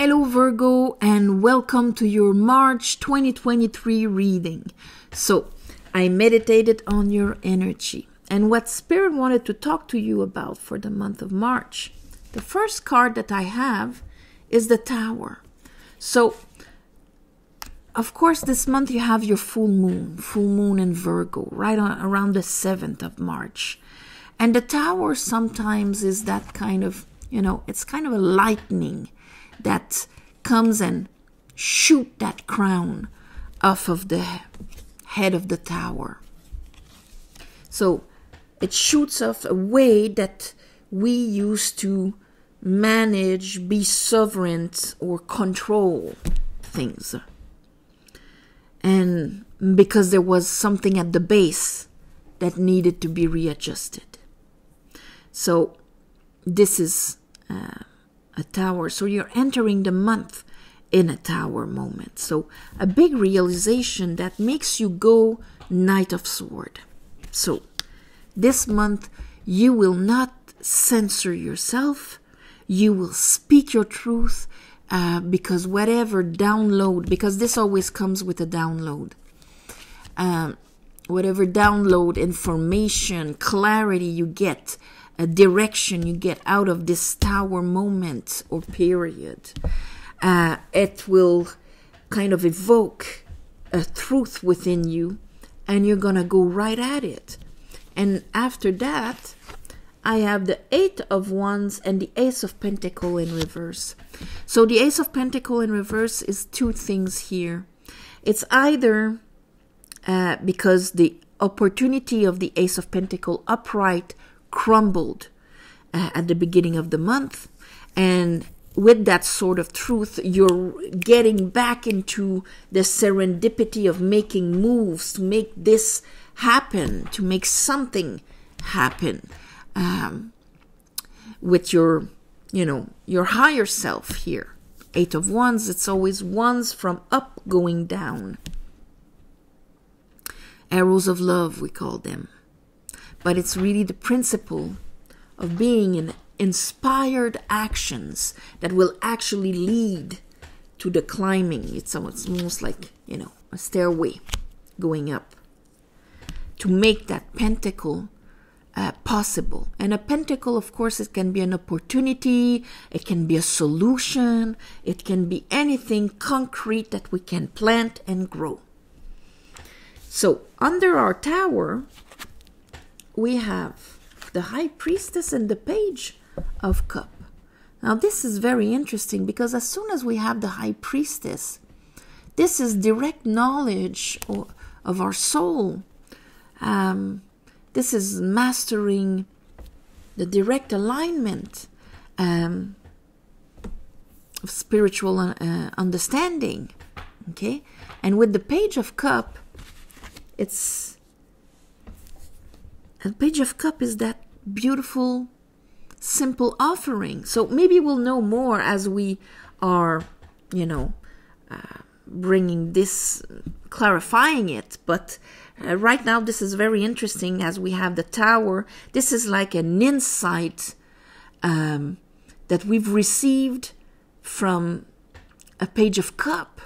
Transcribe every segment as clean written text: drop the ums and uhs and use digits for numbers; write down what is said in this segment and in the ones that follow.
Hello Virgo, and welcome to your March 2023 reading. So, I meditated on your energy and what Spirit wanted to talk to you about for the month of March. The first card that I have is the Tower. So, of course, this month you have your full moon in Virgo, right around the 7th of March. And the Tower sometimes is that kind of, it's kind of a lightning that comes and shoot that crown off of the head of the tower. So it shoots off a way that we used to manage, be sovereign, or control things. And because there was something at the base that needed to be readjusted. So this is a tower. So you're entering the month in a tower moment. So a big realization that makes you go Knight of Sword. So this month you will not censor yourself. You will speak your truth because whatever download, because this always comes with a download. Whatever download, information, clarity you get, a direction you get out of this tower moment or period, it will kind of evoke a truth within you, and you're gonna go right at it. And after that, I have the 8 of Wands and the Ace of Pentacles in reverse. So the Ace of Pentacles in reverse is two things here. It's either because the opportunity of the Ace of Pentacles upright crumbled at the beginning of the month, and with that sort of truth you're getting back into the serendipity of making moves to make this happen, to make something happen with your higher self here. 8 of Wands, it's always wands from up going down. Arrows of love, we call them. But it's really the principle of being in inspired actions that will actually lead to the climbing. It's almost like, a stairway going up to make that pentacle possible. And a pentacle, of course, it can be an opportunity, it can be a solution, it can be anything concrete that we can plant and grow. So under our tower, we have the High Priestess and the Page of Cup. Now this is very interesting because as soon as we have the High Priestess, this is direct knowledge of our soul. This is mastering the direct alignment of spiritual understanding. Okay? And with the Page of Cup, and Page of Cup is that beautiful, simple offering. So maybe we'll know more as we are, bringing this, clarifying it. But right now, this is very interesting as we have the Tower. This is like an insight that we've received from a Page of Cup.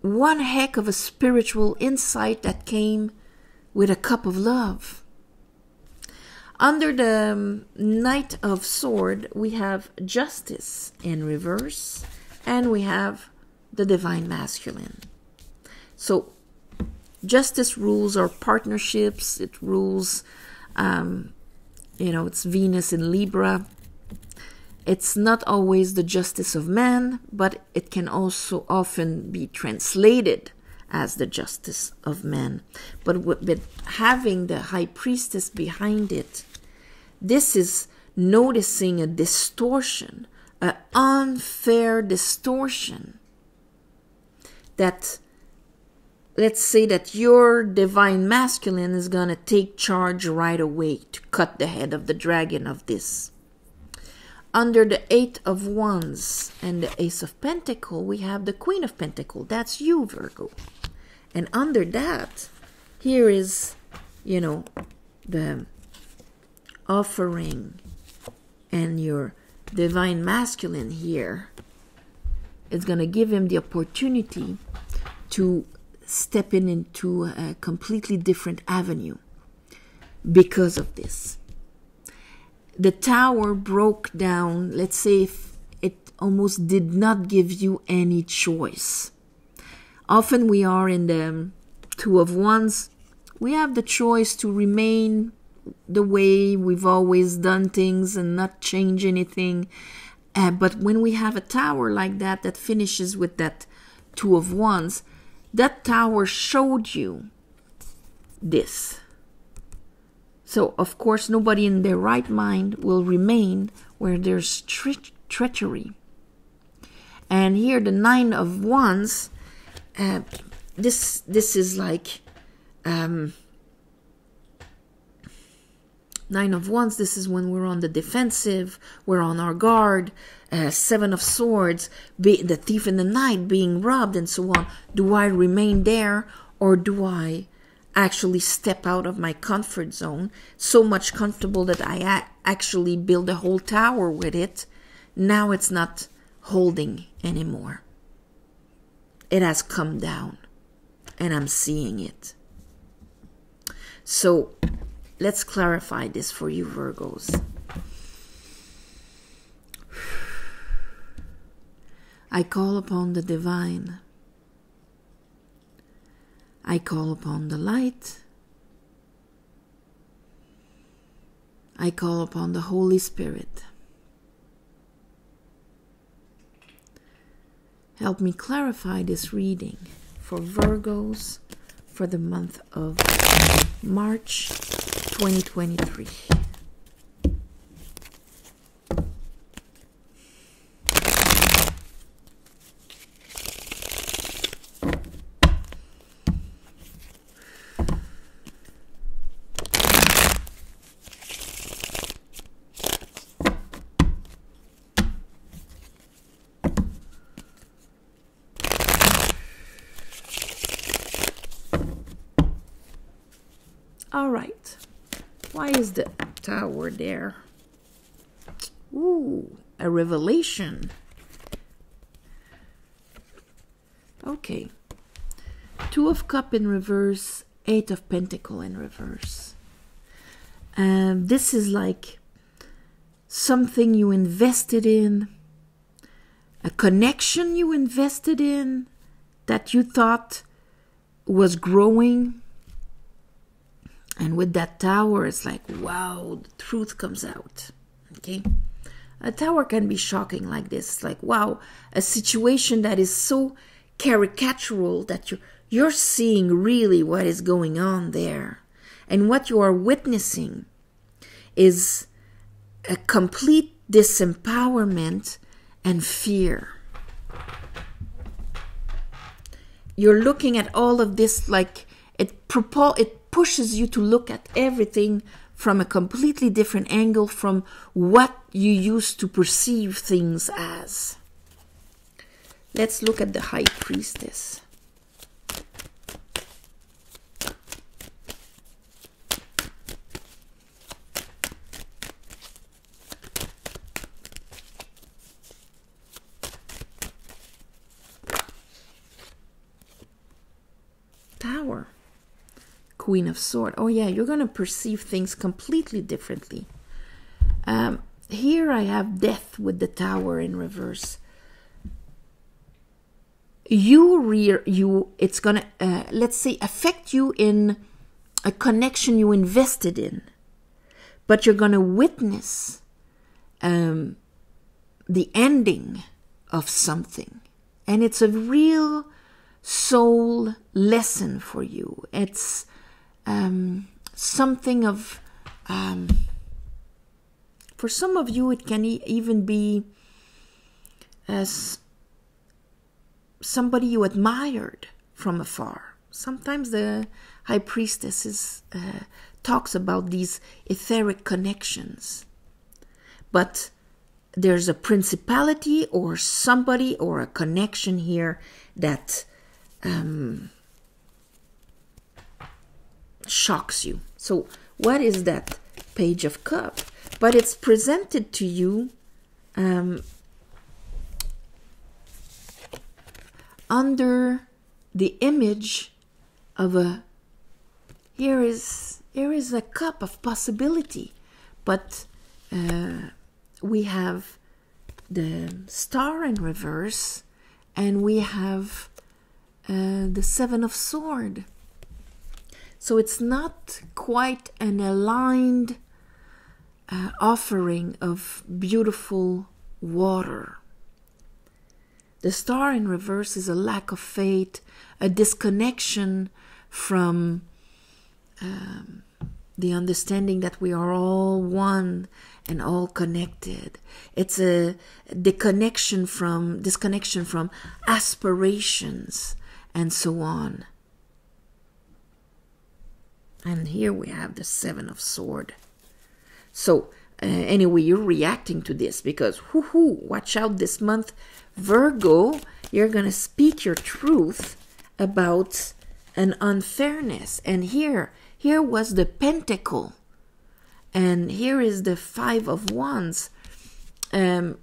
One heck of a spiritual insight that came with a cup of love. Under the Knight of Sword, we have Justice in reverse, and we have the Divine Masculine. So, Justice rules our partnerships. It rules, it's Venus in Libra. It's not always the justice of man, but it can also often be translated as the justice of man. But with having the High Priestess behind it, this is noticing a distortion, an unfair distortion. That, let's say that your Divine Masculine is going to take charge right away to cut the head of the dragon of this. Under the 8 of Wands and the Ace of Pentacles, we have the Queen of Pentacles. That's you, Virgo. And under that, here is, the offering and your Divine Masculine here It's going to give him the opportunity to step into a completely different avenue because of this. The tower broke down, let's say, if it almost did not give you any choice. Often we are in the Two of Wands. We have the choice to remain the way we've always done things and not change anything. But when we have a tower like that, that finishes with that Two of Wands, that tower showed you this. So, of course, nobody in their right mind will remain where there's treachery. And here, the Nine of Wands, this is like... Nine of Wands, this is when we're on the defensive, we're on our guard. Seven of Swords, the thief in the night, being robbed and so on. Do I remain there, or do I actually step out of my comfort zone? So much comfortable that I actually build a whole tower with it. Now it's not holding anymore. It has come down, and I'm seeing it. So let's clarify this for you, Virgos. I call upon the divine. I call upon the light. I call upon the Holy Spirit. Help me clarify this reading for Virgos for the month of March 2023. All right. Why is the tower there? Ooh, a revelation. Okay. Two of Cups in reverse, Eight of Pentacles in reverse. This is like something you invested in, a connection you invested in that you thought was growing. And with that tower, it's like, wow, the truth comes out. Okay? A tower can be shocking like this. It's like, wow, a situation that is so caricatural that you're seeing really what is going on there. And what you are witnessing is a complete disempowerment and fear. You're looking at all of this like it pushes you to look at everything from a completely different angle from what you used to perceive things as. Let's look at the High Priestess. Tower. Queen of Swords. Oh yeah, you're going to perceive things completely differently. Here I have Death with the Tower in reverse. It's going to, let's say, affect you in a connection you invested in. But you're going to witness the ending of something. And it's a real soul lesson for you. It's something of, for some of you, it can even be as somebody you admired from afar. Sometimes the High Priestess talks about these etheric connections. But there's a principality or somebody or a connection here that shocks you. So what is that Page of Cups? But it's presented to you under the image of here is a cup of possibility, but we have the star in reverse, and we have the Seven of Swords. So it's not quite an aligned offering of beautiful water. The star in reverse is a lack of faith, a disconnection from the understanding that we are all one and all connected. It's a disconnection from aspirations and so on. And here we have the Seven of Swords. So anyway, you're reacting to this because watch out this month, Virgo, you're going to speak your truth about an unfairness. And here was the Pentacle. And here is the Five of Wands. You're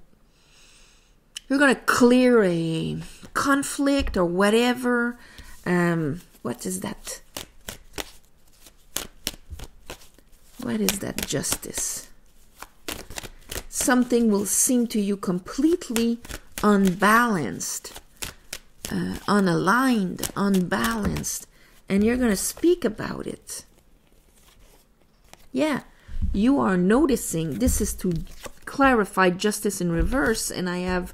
going to clear a conflict or whatever. What is that? What is that? Justice. Something will seem to you completely unbalanced, unaligned, unbalanced, and you're going to speak about it. Yeah, you are noticing. This is to clarify justice in reverse, and I have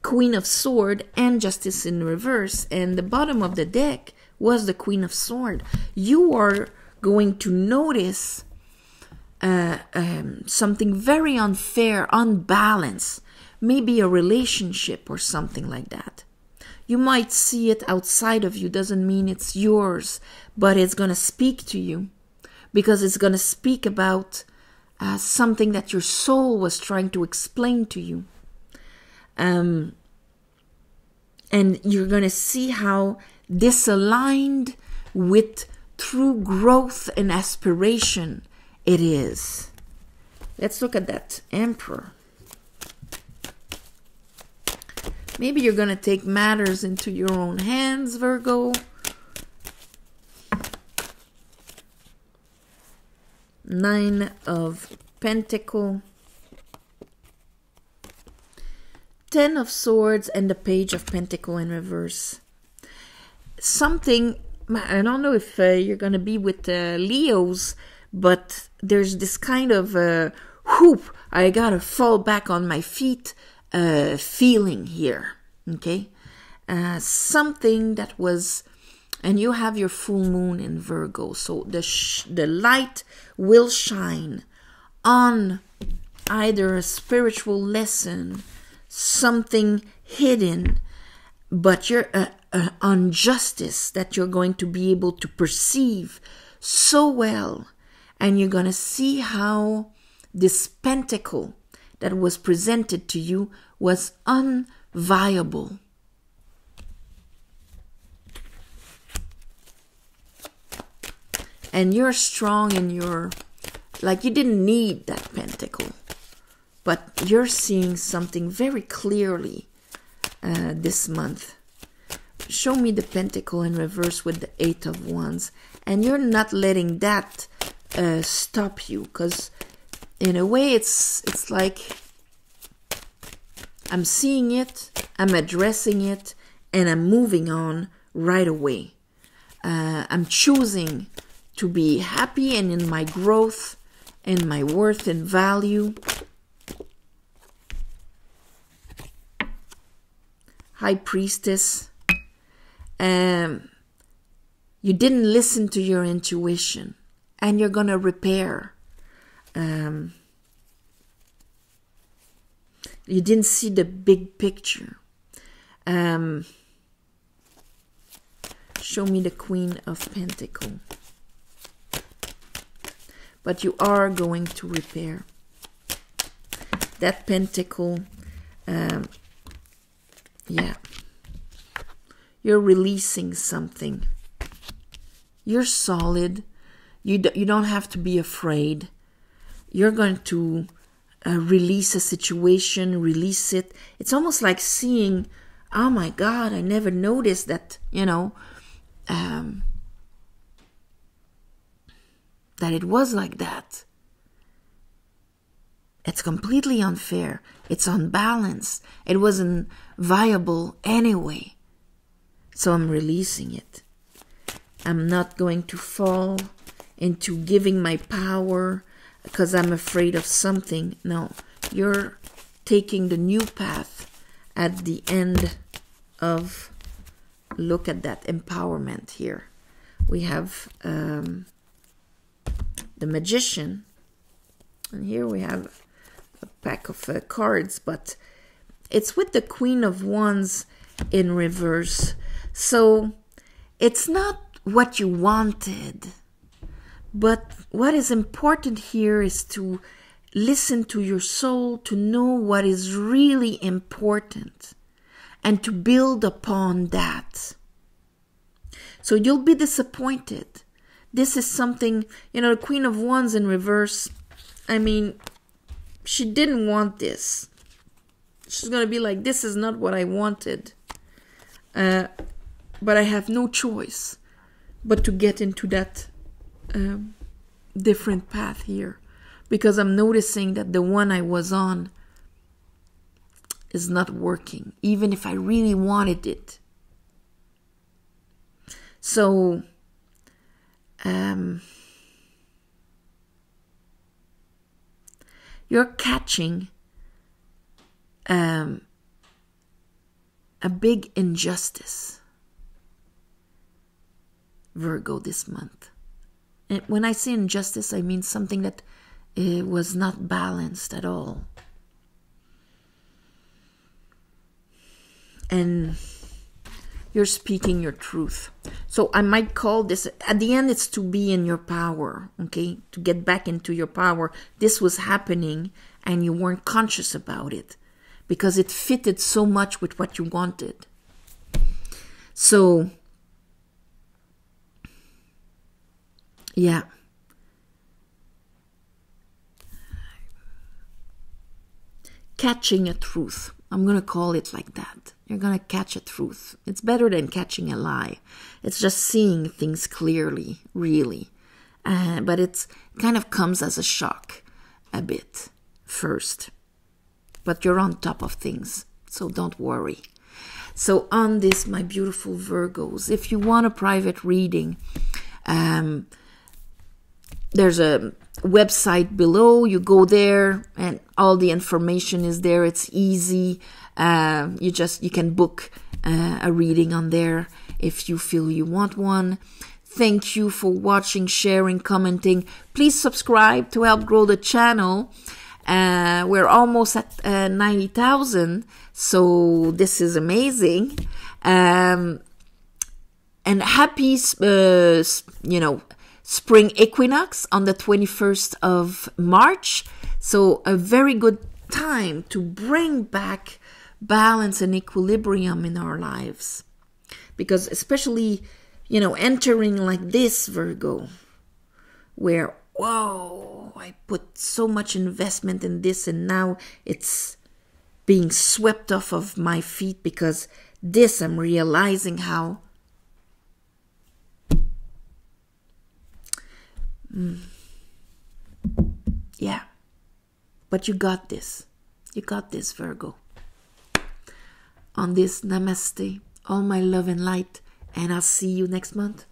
Queen of Swords and justice in reverse, and the bottom of the deck was the Queen of Swords. You are going to notice something very unfair, unbalanced, maybe a relationship or something like that. You might see it outside of you, doesn't mean it's yours, but it's going to speak to you because it's going to speak about something that your soul was trying to explain to you. And you're going to see how disaligned with true growth and aspiration it is. Let's look at that Emperor. Maybe you're going to take matters into your own hands, Virgo. Nine of Pentacles. Ten of Swords and the Page of Pentacles in reverse. Something, I don't know if you're going to be with Leos, but there's this kind of I gotta fall back on my feet feeling here, okay? Something that was, and you have your full moon in Virgo, so the light will shine on either a spiritual lesson, something hidden, but you're on justice that you're going to be able to perceive so well. And you're going to see how this pentacle that was presented to you was unviable. And you're strong in your, like you didn't need that pentacle, but you're seeing something very clearly this month. Show me the pentacle in reverse with the Eight of Wands. And you're not letting that stop you, because in a way it's like I'm seeing it, I'm addressing it, and I'm moving on right away. I'm choosing to be happy and in my growth and my worth and value. High Priestess. You didn't listen to your intuition. And you're going to repair. You didn't see the big picture. Show me the Queen of Pentacles. But you are going to repair. That pentacle, yeah. You're releasing something. You're solid. You don't have to be afraid. You're going to release a situation, release it. It's almost like seeing oh my God, I never noticed that, that it was like that. It's completely unfair. It's unbalanced. It wasn't viable anyway. So I'm releasing it. I'm not going to fall into giving my power because I'm afraid of something. No, you're taking the new path at the end of, look at that empowerment here. We have the Magician, and here we have a pack of cards, but it's with the Queen of Wands in reverse. So it's not what you wanted, but what is important here is to listen to your soul, to know what is really important, and to build upon that. So you'll be disappointed. This is something, the Queen of Wands in reverse, I mean, she didn't want this. She's going to be like, this is not what I wanted. But I have no choice but to get into that different path here. Because I'm noticing that the one I was on is not working, even if I really wanted it. So, you're catching a big injustice, Virgo, this month. And when I say injustice, I mean something that was not balanced at all. And you're speaking your truth. So I might call this, at the end, it's to be in your power, okay? To get back into your power. This was happening and you weren't conscious about it because it fitted so much with what you wanted. So, yeah. Catching a truth. I'm going to call it like that. You're going to catch a truth. It's better than catching a lie. It's just seeing things clearly, really. But it kind of comes as a shock a bit first. But you're on top of things, so don't worry. So on this, my beautiful Virgos, if you want a private reading, there's a website below. You go there and all the information is there. It's easy. You can book a reading on there if you feel you want one. Thank you for watching, sharing, commenting. Please subscribe to help grow the channel. We're almost at 90,000, so this is amazing. And happy, spring equinox on the 21st of March. So a very good time to bring back balance and equilibrium in our lives. Because especially, entering like this, Virgo, where, whoa, I put so much investment in this and now it's being swept off of my feet because this, I'm realizing how yeah, but you got this. You got this, Virgo. On this, namaste, all my love and light, and I'll see you next month.